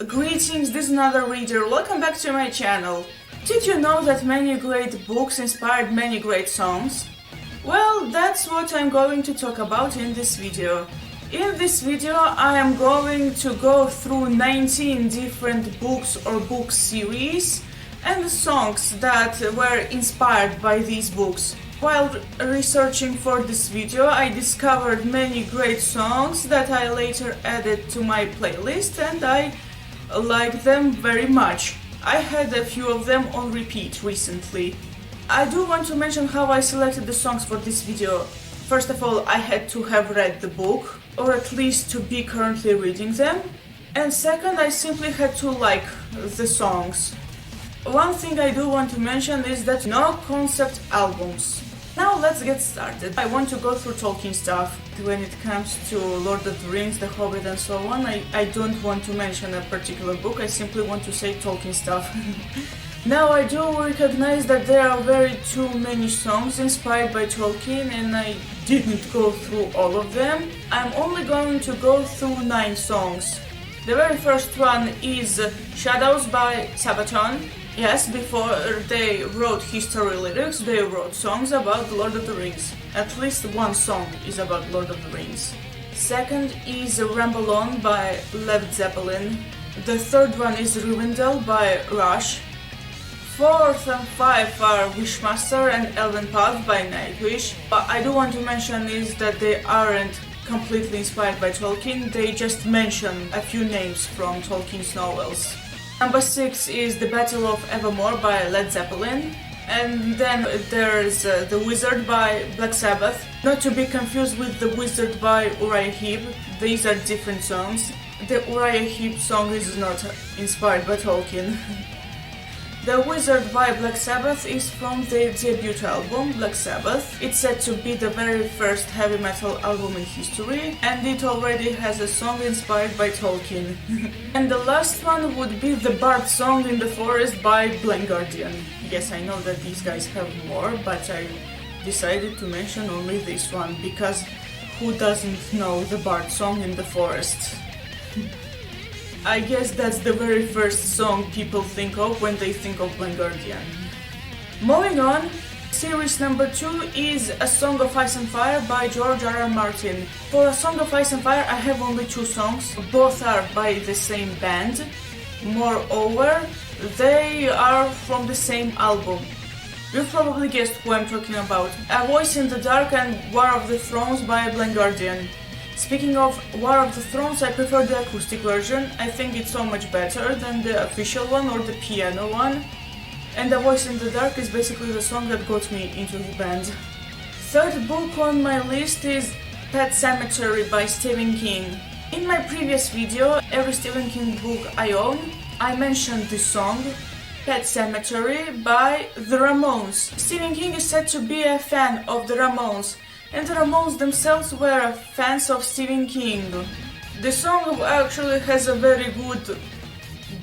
Greetings, this is another reader. Welcome back to my channel. Did you know that many great books inspired many great songs? Well, that's what I'm going to talk about in this video. In this video, I am going to go through 19 different books or book series and the songs that were inspired by these books. While researching for this video, I discovered many great songs that I later added to my playlist and I like them very much. I had a few of them on repeat recently. I do want to mention how I selected the songs for this video. First of all, I had to have read the book, or at least to be currently reading them. And second, I simply had to like the songs. One thing I do want to mention is that no concept albums. Now let's get started. I want to go through Tolkien stuff. When it comes to Lord of the Rings, The Hobbit and so on, I don't want to mention a particular book, I simply want to say Tolkien stuff. Now I do recognize that there are very too many songs inspired by Tolkien and I didn't go through all of them. I'm only going to go through 9 songs. The very first one is Shadows by Sabbath. Yes, before they wrote history lyrics, they wrote songs about Lord of the Rings. At least one song is about Lord of the Rings. Second is Ramble On by Led Zeppelin. The third one is Rivendell by Rush. Fourth and 5 are Wishmaster and Elven Path by Nightwish. What I do want to mention is that they aren't completely inspired by Tolkien, they just mention a few names from Tolkien's novels. Number 6 is The Battle of Evermore by Led Zeppelin. And then there's The Wizard by Black Sabbath. Not to be confused with The Wizard by Uriah Heep, these are different songs. The Uriah Heep song is not inspired by Tolkien. The Wizard by Black Sabbath is from their debut album, Black Sabbath. It's said to be the very first heavy metal album in history, and it already has a song inspired by Tolkien. And the last one would be the Bard Song in the Forest by Blind Guardian. Yes, I know that these guys have more, but I decided to mention only this one, because who doesn't know the Bard Song in the Forest? I guess that's the very first song people think of when they think of Blind Guardian. Moving on, series number 2 is A Song of Ice and Fire by George R.R. Martin. For A Song of Ice and Fire I have only 2 songs, both are by the same band. Moreover, they are from the same album. You've probably guessed who I'm talking about. A Voice in the Dark and War of the Thrones by Blind Guardian. Speaking of War of the Thrones, I prefer the acoustic version. I think it's so much better than the official one or the piano one. And A Voice in the Dark is basically the song that got me into the band. Third book on my list is Pet Sematary by Stephen King. In my previous video, every Stephen King book I own, I mentioned this song, Pet Sematary by The Ramones. Stephen King is said to be a fan of The Ramones, and the Ramones themselves were fans of Stephen King. The song actually has a very good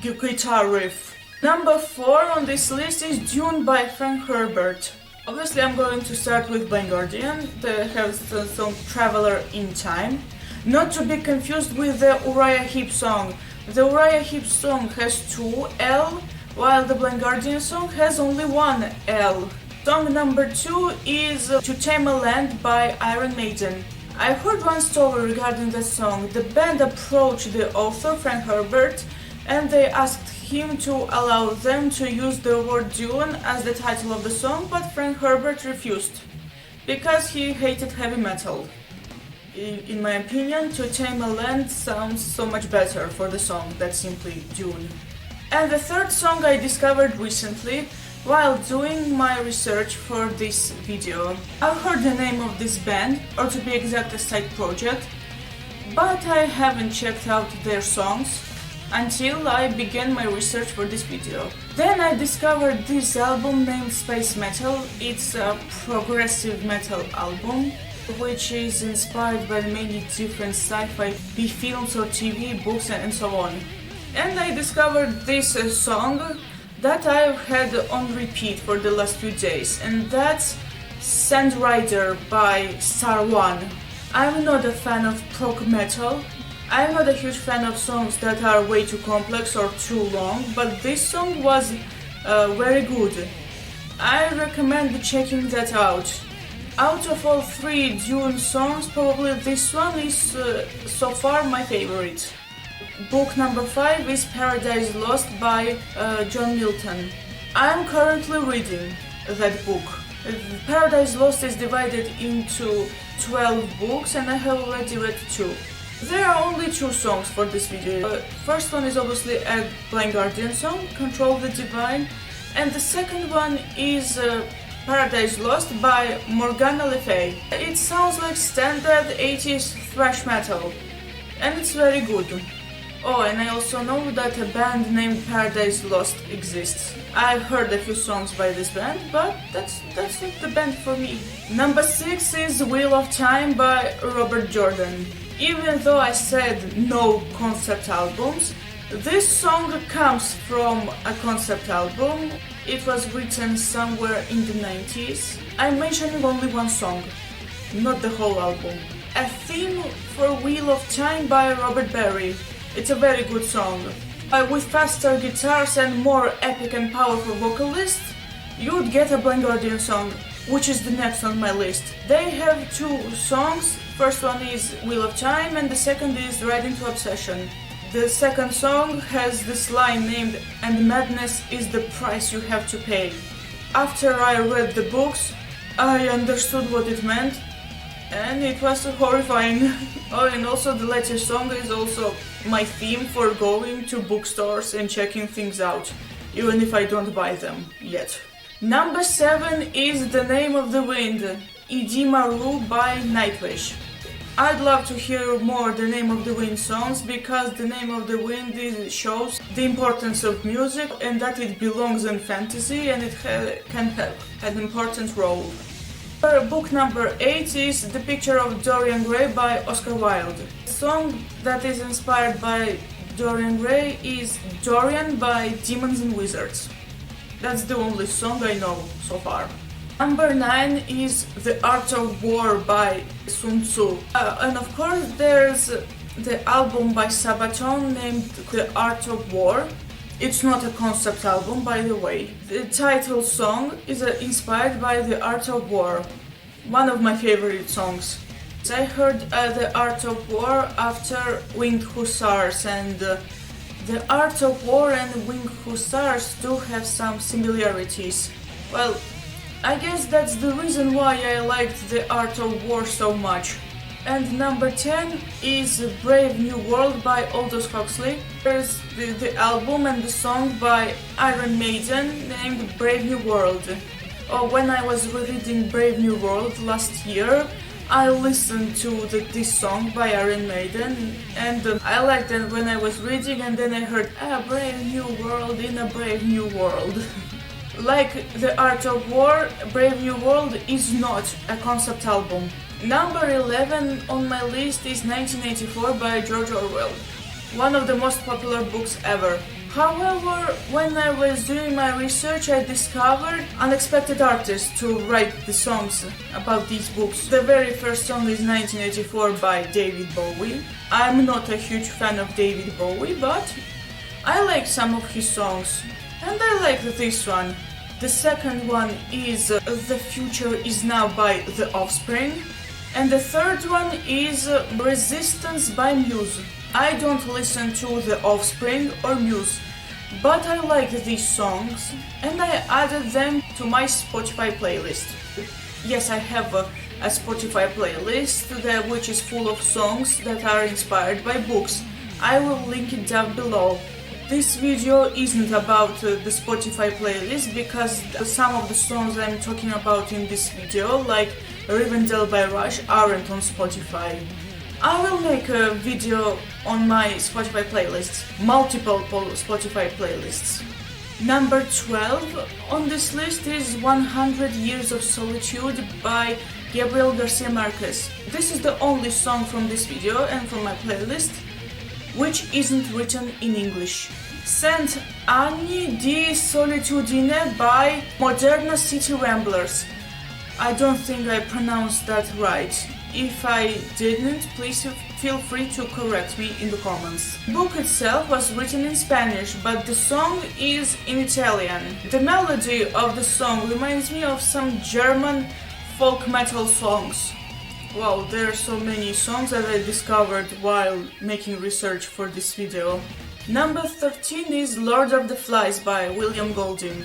guitar riff. Number 4 on this list is Dune by Frank Herbert. Obviously I'm going to start with Blind Guardian. They have the song Traveler in Time. Not to be confused with the Uriah Heep song. The Uriah Heep song has 2 L, while the Blind Guardian song has only 1 L. Song number 2 is To Tame a Land by Iron Maiden. I heard one story regarding that song. The band approached the author, Frank Herbert, and they asked him to allow them to use the word Dune as the title of the song, but Frank Herbert refused, because he hated heavy metal. In my opinion, To Tame a Land sounds so much better for the song than simply Dune. And the third song I discovered recently, while doing my research for this video. I've heard the name of this band, or to be exact a side project, but I haven't checked out their songs until I began my research for this video. Then I discovered this album named Space Metal. It's a progressive metal album, which is inspired by many different sci-fi films or TV, books and so on. And I discovered this song that I've had on repeat for the last few days, and that's Sand Rider by Star One. I'm not a fan of prog metal, I'm not a huge fan of songs that are way too complex or too long, but this song was very good. I recommend checking that out. Out of all three Dune songs, probably this one is so far my favorite. Book number 5 is Paradise Lost by John Milton. I'm currently reading that book. Paradise Lost is divided into 12 books and I have already read 2. There are only 2 songs for this video. First one is obviously a Blind Guardian song, Control the Divine, and the second one is Paradise Lost by Morgana Le Fay. It sounds like standard 80s thrash metal, and it's very good. Oh, and I also know that a band named Paradise Lost exists. I've heard a few songs by this band, but that's not the band for me. Number 6 is Wheel of Time by Robert Jordan. Even though I said no concept albums, this song comes from a concept album. It was written somewhere in the 90s. I'm mentioning only one song, not the whole album. A Theme for Wheel of Time by Robert Berry. It's a very good song. With faster guitars and more epic and powerful vocalists, you would get a Blind Guardian song, which is the next on my list. They have 2 songs. First one is Wheel of Time and the second is Ride into Obsession. The second song has this line named "And madness is the price you have to pay." After I read the books, I understood what it meant, and it was horrifying. Oh, and also the latter song is also my theme for going to bookstores and checking things out, even if I don't buy them yet. Number 7 is The Name of the Wind, E.D. Maru by Nightwish. I'd love to hear more The Name of the Wind songs because The Name of the Wind shows the importance of music and that it belongs in fantasy and it can have an important role. Book number 8 is The Picture of Dorian Gray by Oscar Wilde. The song that is inspired by Dorian Gray is Dorian by Demons and Wizards. That's the only song I know so far. Number 9 is The Art of War by Sun Tzu. And of course there's the album by Sabbath named The Art of War. It's not a concept album, by the way. The title song is inspired by The Art of War, one of my favorite songs. I heard The Art of War after Winged Hussars, and The Art of War and Winged Hussars do have some similarities. Well, I guess that's the reason why I liked The Art of War so much. And number 10 is Brave New World by Aldous Huxley. There's the album and the song by Iron Maiden named Brave New World. When I was reading Brave New World last year, I listened to this song by Iron Maiden and I liked it when I was reading, and then I heard A Brave New World in a Brave New World. Like The Art of War, Brave New World is not a concept album. Number 11 on my list is 1984 by George Orwell, one of the most popular books ever. However, when I was doing my research, I discovered unexpected artists to write the songs about these books. The very first song is 1984 by David Bowie. I'm not a huge fan of David Bowie, but I like some of his songs. And I like this one. The second one is The Future Is Now by The Offspring. And the third one is Resistance by Muse. I don't listen to The Offspring or Muse, but I like these songs and I added them to my Spotify playlist. Yes, I have a Spotify playlist which is full of songs that are inspired by books. I will link it down below. This video isn't about the Spotify playlist because some of the songs I'm talking about in this video, like Rivendell by Rush, aren't on Spotify. I will make a video on my Spotify playlists, multiple Spotify playlists. Number 12 on this list is 100 Years of Solitude by Gabriel Garcia Marquez. This is the only song from this video and from my playlist which isn't written in English. Cent Anni di Solitudine by Moderna City Ramblers. I don't think I pronounced that right. If I didn't, please feel free to correct me in the comments. The book itself was written in Spanish, but the song is in Italian. The melody of the song reminds me of some German folk metal songs. Wow, there are so many songs that I discovered while making research for this video. Number 13 is Lord of the Flies by William Golding.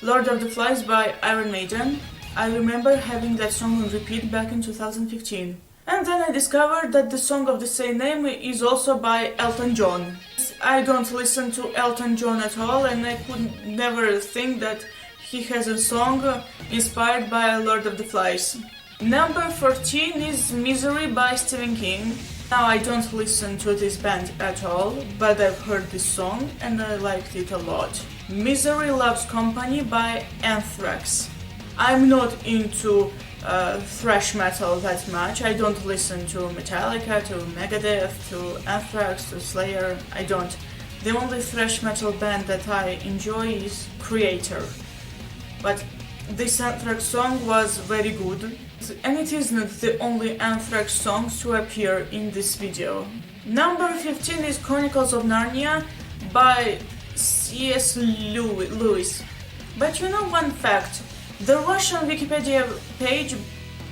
Lord of the Flies by Iron Maiden. I remember having that song on repeat back in 2015. And then I discovered that the song of the same name is also by Elton John. I don't listen to Elton John at all, and I could never think that he has a song inspired by Lord of the Flies. Number 14 is Misery by Stephen King. Now I don't listen to this band at all, but I've heard this song and I liked it a lot. Misery Loves Company by Anthrax. I'm not into thrash metal that much. I don't listen to Metallica, to Megadeth, to Anthrax, to Slayer. I don't. The only thrash metal band that I enjoy is Creator. But this Anthrax song was very good. And it isn't the only Anthrax songs to appear in this video. Number 15 is Chronicles of Narnia by C.S. Lewis. But you know one fact? The Russian Wikipedia page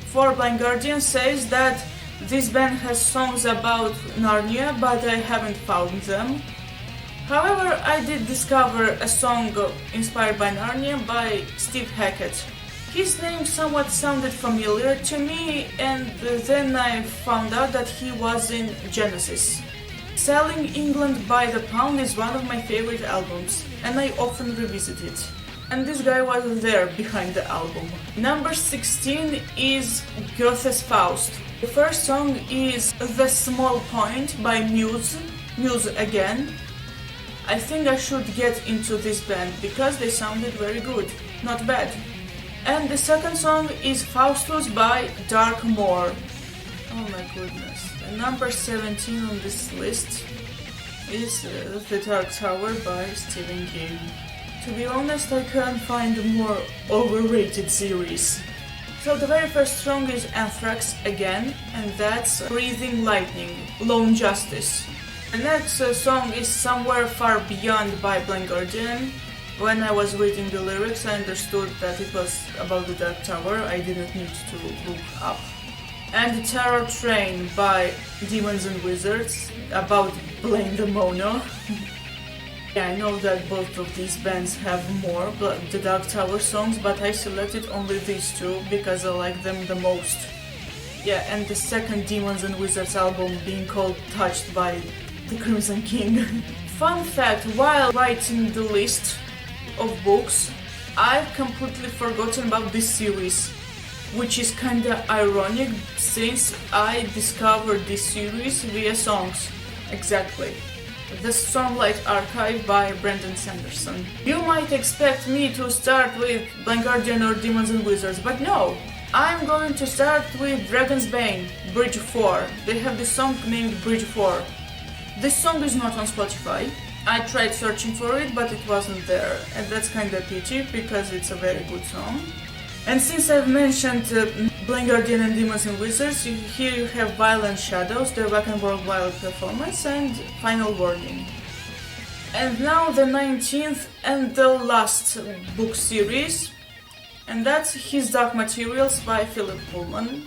for Blind Guardian says that this band has songs about Narnia, but I haven't found them. However, I did discover a song inspired by Narnia by Steve Hackett. His name somewhat sounded familiar to me, and then I found out that he was in Genesis. Selling England by the Pound is one of my favorite albums, and I often revisit it. And this guy was there behind the album. Number 16 is Goethe's Faust. The first song is The Small Point by Muse again. I think I should get into this band because they sounded very good, not bad. And the second song is Faustus by Dark Moor. Oh my goodness. And number 17 on this list is The Dark Tower by Stephen King. To be honest, I can't find a more overrated series. So the very first song is Anthrax again, and that's Breathing Lightning, Lone Justice. The next song is Somewhere Far Beyond by Blind Guardian. When I was reading the lyrics, I understood that it was about the Dark Tower. I didn't need to look up. And Terror Train by Demons and Wizards, about Blaine the Mono. Yeah, I know that both of these bands have more the Dark Tower songs, but I selected only these two because I like them the most. Yeah, and the second Demons and Wizards album being called Touched by the Crimson King. Fun fact, while writing the list of books, I've completely forgotten about this series, which is kinda ironic since I discovered this series via songs. Exactly. The Stormlight Archive by Brandon Sanderson. You might expect me to start with Blind Guardian or Demons and Wizards, but no! I'm going to start with Dragon's Bane, Bridge 4. They have this song named Bridge 4. This song is not on Spotify. I tried searching for it, but it wasn't there, and that's kinda pity because it's a very good song. And since I've mentioned Blind Guardian and Demons and Wizards, here you have Violent Shadows, their Rock and World Wild performance, and Final Warning. And now the 19th and the last book series, and that's His Dark Materials by Philip Pullman.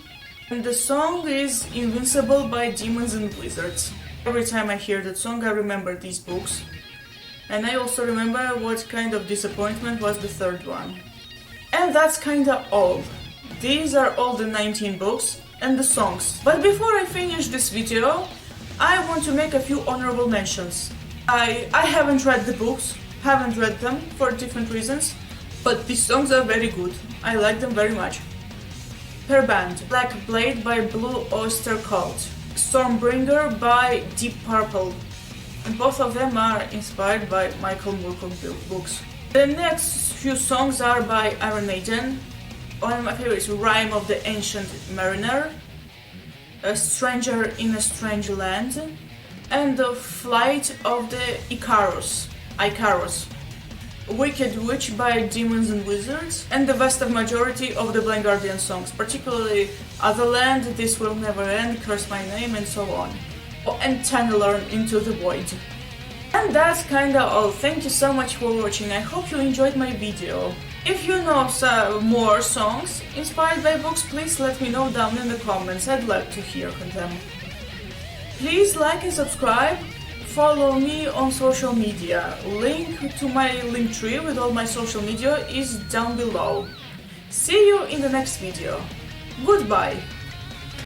And the song is Invincible by Demons and Wizards. Every time I hear that song I remember these books. And I also remember what kind of disappointment was the third one. And that's kinda all. These are all the 19 books and the songs. But before I finish this video, I want to make a few honorable mentions. I haven't read the books, haven't read them for different reasons, but these songs are very good. I like them very much. Per band, Black Blade by Blue Oyster Cult, Stormbringer by Deep Purple, and both of them are inspired by Michael Moorcock books. The next few songs are by Iron Maiden. One of my favorites, Rime of the Ancient Mariner, A Stranger in a Strange Land, and The Flight of the Icarus. Wicked Witch by Demons and Wizards, and the vast majority of the Blind Guardian songs, particularly Otherland, This Will Never End, Curse My Name, and so on. Oh, and Tanneler Into the Void. And that's kinda all. Thank you so much for watching. I hope you enjoyed my video. If you know some more songs inspired by books, please let me know down in the comments. I'd like to hear them. Please like and subscribe. Follow me on social media. Link to my Linktree with all my social media is down below. See you in the next video. Goodbye.